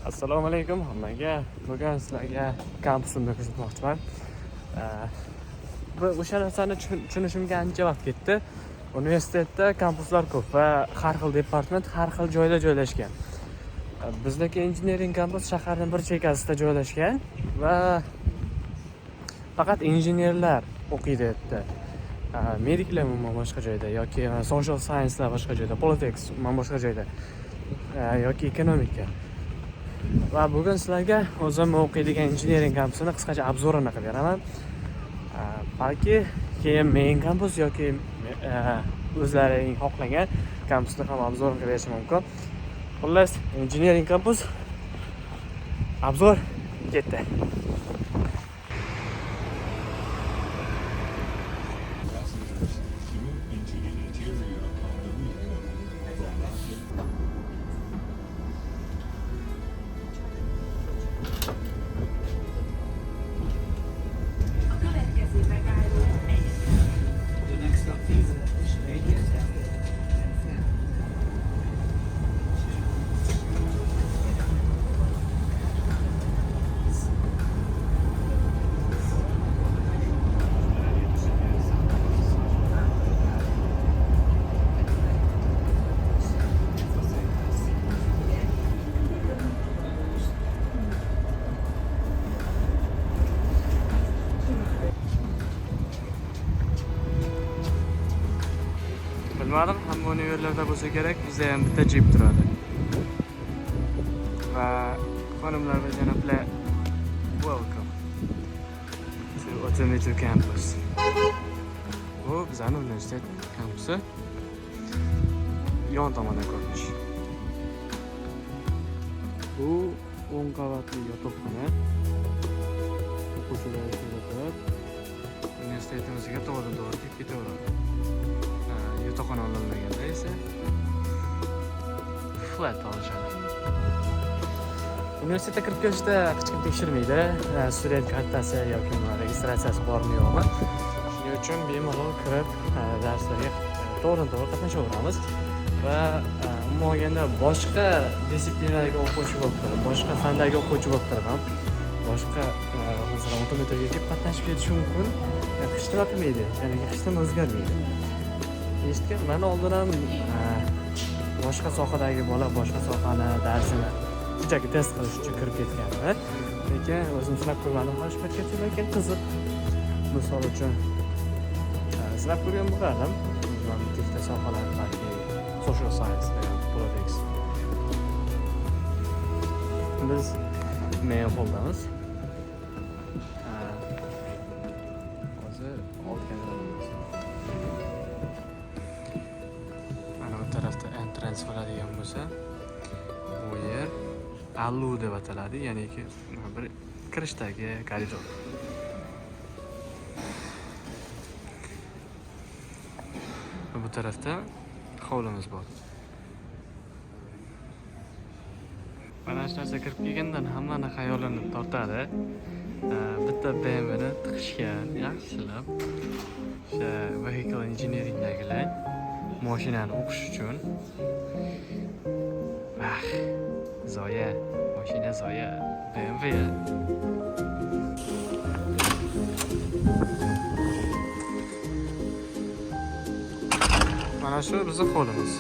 Assalomu alaykum hammaga. Bugun sizlarga kampusimni ko'rsatmoqchiman. O'sha narsani tushunishimga ancha vaqt ketdi. Universitetda kampuslar ko'p va har xil departament har xil joyda joylashgan. Bizdagi injiniring kampus shaharning bir chekkasida joylashgan va faqat injenerlar o'qiydi yerda. Mediklar umuman boshqa joyda yoki social sciencelar boshqa joyda, politics umuman boshqa joyda yoki ekonomika. Va bugun sizlarga o'zim o'qiydigan injiniring kampusini qisqacha obzorini qilib beraman. Balki keyin main kampus yoki o'zlaring xohlagan kampusni ham obzorini qilib berishim mumkin. Xullas, injiniring kampus obzor ketdi. Bilmadim, hamma universitetlarda bo'lsa kerak, bizda ham bitta jeep turadi. Va xonimlar va janoblar, welcome to Automotive Campus. Bu bizning universitet kampusi. Yon tomondan ko'rinish. Bu 10 qavatli yotoqxona. O'quvchilar ishlayotib, universitetimizga to'g'ri kelib ketaveradi. Yotoqxona olinmaganda esa flat olishadi. Universitetga kirib kelishda hech kim tekshirmaydi, student kartasi yoki registratsiyasi bormi yo'qmi. Shuning uchun bemalol kirib darslarga to'g'ri qatnashaveramiz va umuman olganda boshqa disiplinadagi o'quvchi bo'lib turib, boshqa fandagi o'quvchi bo'lib turib ham boshqa masalan avtomobilga kelib qatnashib ketishi mumkin. Hech nima qilmaydi, ya'ni hech nima o'zgarmaydi. Eshitgan, men oldin ham boshqa sohadagi bola boshqa sohani darsini shunchaki test qilish uchun kirib ketgandi. Lekin o'zim sinab ko'rmadim, xo'sh ketgacha lekin qiziq. Misol uchun sinab ko'rgan bo'lardim. Men bitta sohalar balki social science va politics. Biz men qo'ldamiz. Hozir olganimiz tarafda entrance bo'ladigan bo'lsa, bu yer allu deb ataladi, ya'ni bir kirishdagi koridor. Bu tarafda hovlimiz bor. Mana shu narsa kirib kelgandan hammani xayolini tortadi. Bitta BMWni tiqishgan, yaxshilab o'sha vehicle engineeringdagilar mashinani o'qish uchun. Zoya, mashina zoya, BMW. Mana shu bizning hovlimiz.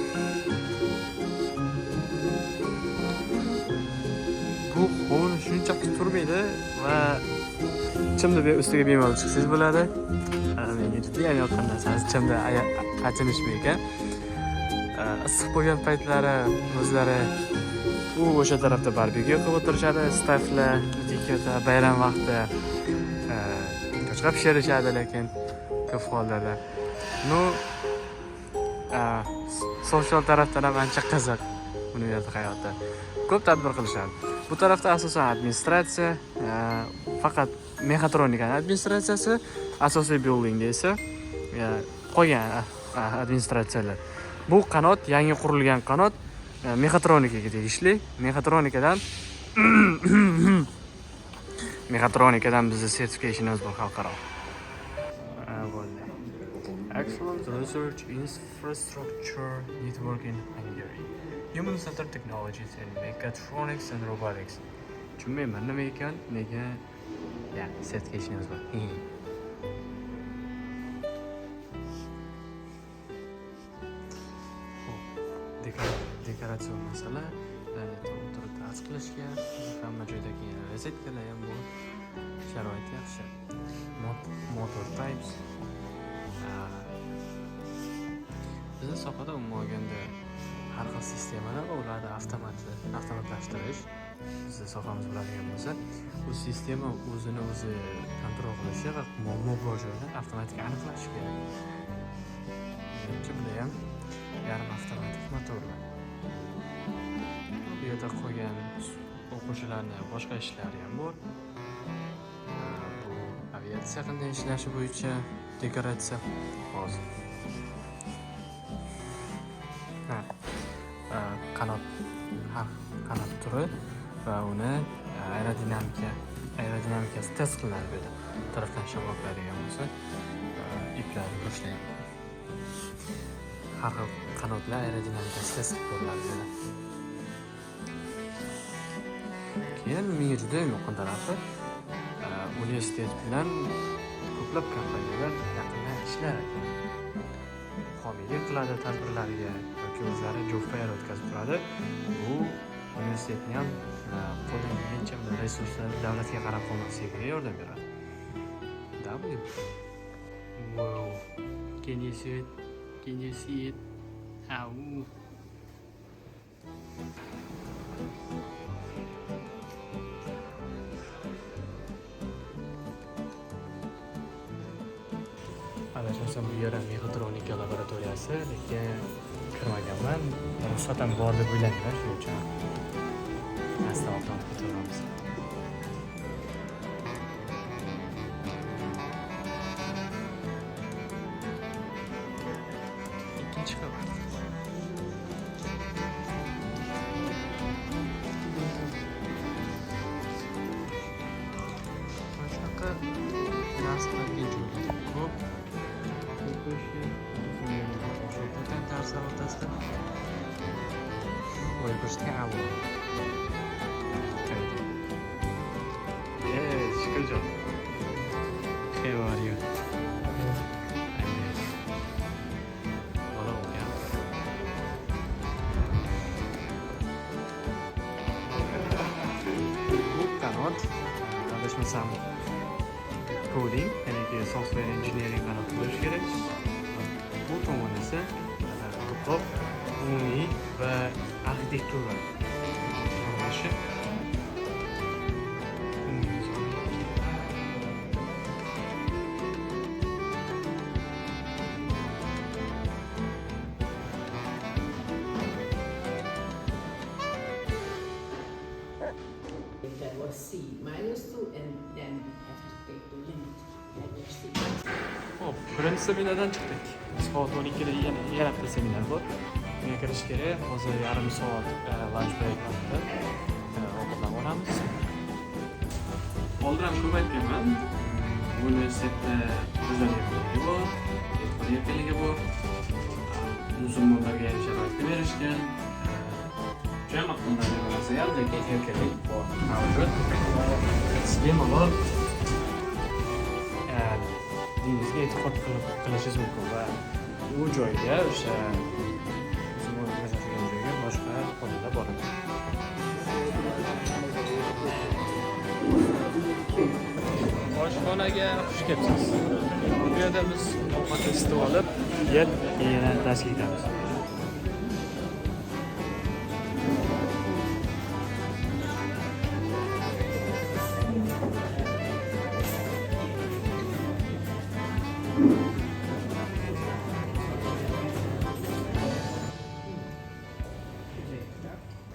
Bu hovli shunchaki turmaydi va chimni ustiga bemalol chiqsangiz bo'ladi. Menga juda ham yoqqan narsasi chimda achinishmaydi. Issiq bo'lgan paytlari o'zlari o'sha tarafda barbekyu qilib o'tirishadi, stafflar, dikata bayram vaqti qo'shqa pishirishadi, lekin ko'p hollarda. Social tarafdan ham ancha qiziq universitet hayoti. Ko'p tadbir qilishadi. Bu tarafda asosan administratsiya, faqat mexatronika administratsiyasi, asosiy buildingda esa qolgan administratsiyalar. Bu qanot yangi qurilgan qanot mexatronikaga tegishli. Mexatronikadan bizning sertifikationimiz bor xalqaro. Excellent Research Infrastructure Network in Hungary. Human-centered technologies in mechatronics and robotics. Tushunmayman nima ekan, nega sertifikashingiz bor. Dekoratsion masala, turib dars qilishga, hamma joydagi rozetkalar ham bor. Sharoit yaxshi. Motor types. Bizning sohada umuman olganda har xil sistemalar va ularni avtomatlashtirish bizning sohamiz bo'ladigan bo'lsa, bu sistema o'zini o'zi kontrol qilishi va muammo bor joyni avtomatik aniqlashi kerak. Menimcha bunda ham yarim avtomatik motorlar. Bu yerda qolgan o'quvchilarni boshqa ishlari ham bor. Bu aviatsiya qanday ishlashi bo'yicha dekoratsiya hozir. Qanot turi va uni aerodinamikasi test qilinadi. Bu yerda tarafdan shamollaydigan bo'lsa, iplarni boshlaydi. Har xil qanotlar aerodinamikasi test qilinadi. Keyin menga juda yoqgan tarafi, universitet bilan ko'plab kompaniyalar yaqinda ishlar ekan. Homiylik qiladi tadbirlariga yoki o'zlari job fair o'tkazib turadi. Bu universitetni ham qo'ldan kelgancha resurslar davlatga qarab qolmasligiga yordam beradi. Wow. Can you see it? Can you see it? Ow. Adashmasam bu yer mechatronika laboratoriyasi, lekin kirmaganman. Ruxsat ham bor deb o'ylayman, shuning uchun asta olib ketaveramiz. Ikkinchi qavat. Shunaqa darslarga joylar ko'p. Ders o'rtasida o'ydirishga avval. Yes, good job. How are you? Hello, yeah. Bu qanot, adashmasam coding, ya'ni software engineering qanot bo'lishi kerak. Bu tomon esa umumiy va arxitektura qurilishi. That was C minus 2 and then have to take the limit. That was C. Hop, birinchi seminardan chiqdik. Soat 12da yana bitta seminar bor. Unga kirish kerak. Hozir yarim soat lunch break vaqtida ovqatlanib olamiz. Oldin ham ko'p aytganman. Universitetda o'zlari erkinligi bor, e'tibor erkinligi bor. Musulmonlarga ham sharoit berishgan. Jamoat qiladigan bo'lsa ham lekin erkinlik bor. Mavjud. Bemalol diningizga e'tiqod qilishingiz mumkin va u joyga o'sha musulmon yashagan joyga boshqa xodimlar boradi. Oshxonaga xush kelibsiz. Bu yerda biz ovqatni isitib olib, yeb, yana darsga ketamiz.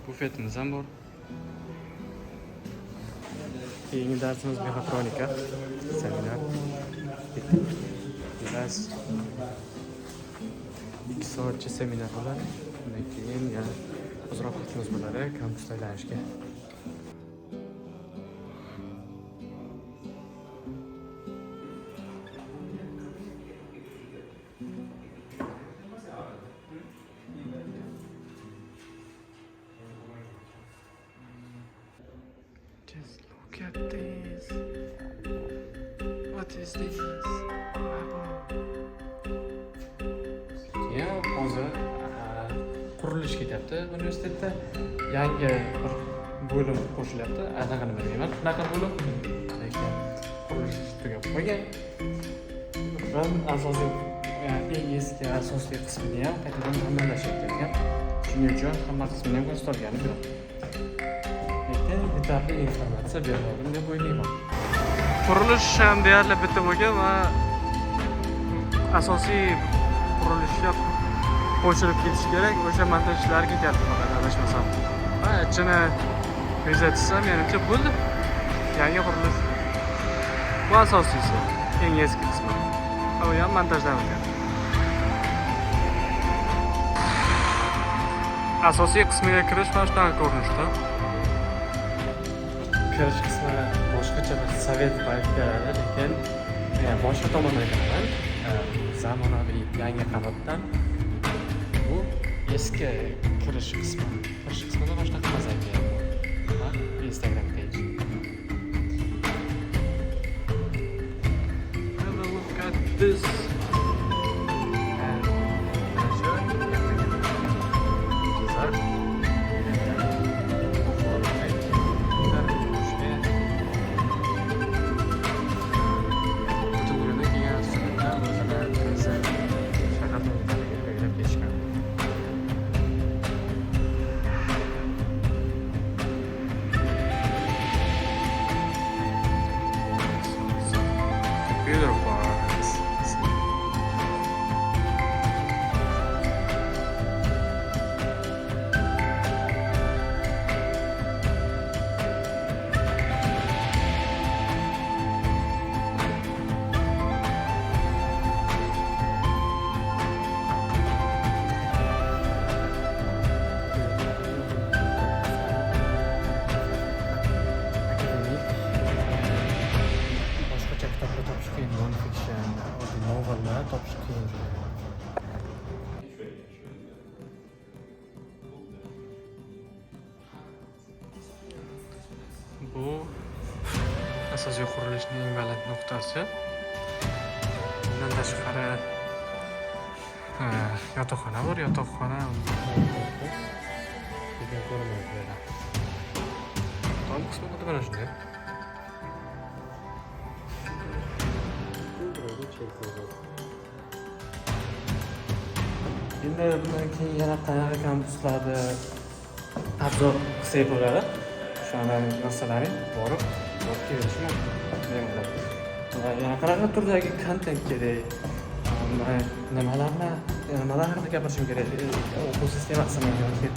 Bufetimiz ham bor. Keyingi darsimiz mechatronika seminar. Biraz 2 soatcha seminar bo'ladi. Undan keyin yana ozroq vaqtimiz bo'ladi kampusda aylanishga. Just look at this. What is this? Ya hozir qurilish ketyapti universitetda. Yangi bir bo'lim qo'shilyapti. Anaqani bilmayman. Qanaqa bo'lim? Lekin qurilish tugab qolgan. Ben asosiy eng eski asosiy qismini ham qaytadan ta'mirlashyapti ekan. Shuning uchun hamma qismini ham ko'rsatganim yo'q. Lekin yetarli informatsiya berdim deb o'ylayman. Qurilish ham deyarli bitib bo'lgan va asosiy qurilishga qo'shilib ketish kerak. O'sha montaj ishlari ketyapti faqat adashmasam. Va ichini bezatishsa menimcha bo'ldi. Yangi qurilish. Bu asosiysi, eng eski qismi. U ham montajlangan. Asosiy qismiga kirish mana shunaqa ko'rinishda. Kirish qismi boshqacha bir sovet vibe lekin boshqa tomondan kiraman. Zamonaviy yangi qavatdan bu eski kirish qismi. Kirish qismida boshqa mazza keladi. Instagram page. Have a look at this. Bu asosiy qurilishning eng baland nuqtasi. Bundan tashqari yotoqxona bor, yotoqxona ko'rinmaydi. Tom qismi xuddi mana shunday. Endi bundan keyin yana qanaqa kampuslarda obzor qilsak bo'ladi. Shunday narsalarni borib kelishim mumkin. Yana qanaqa turdagi kontent kerak? Nimalar haqida gapirishim kerak? O'quv sistemasini yoki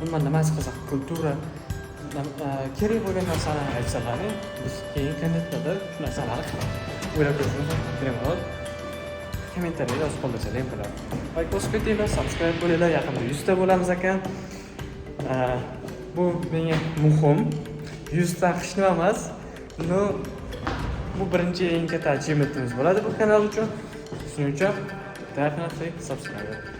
umuman nimasi qiziq, kultura kerak bo'lgan narsalarni aytsalar, biz keyin kontentlarda shu narsalarni o'ylab ko'rishimiz mumkin. Kommentariyada yozib qoldirsangiz bo'ladi. Like bosib ketinglar, subscribe bo'linglar, yaqinda 100 ta bo'lamiz ekan. Bu menga muhim. 100 ta qishni emas. Bu birinchi eng katta achievementimiz bo'ladi bu kanal uchun. Shuning uchun definitely subscribe.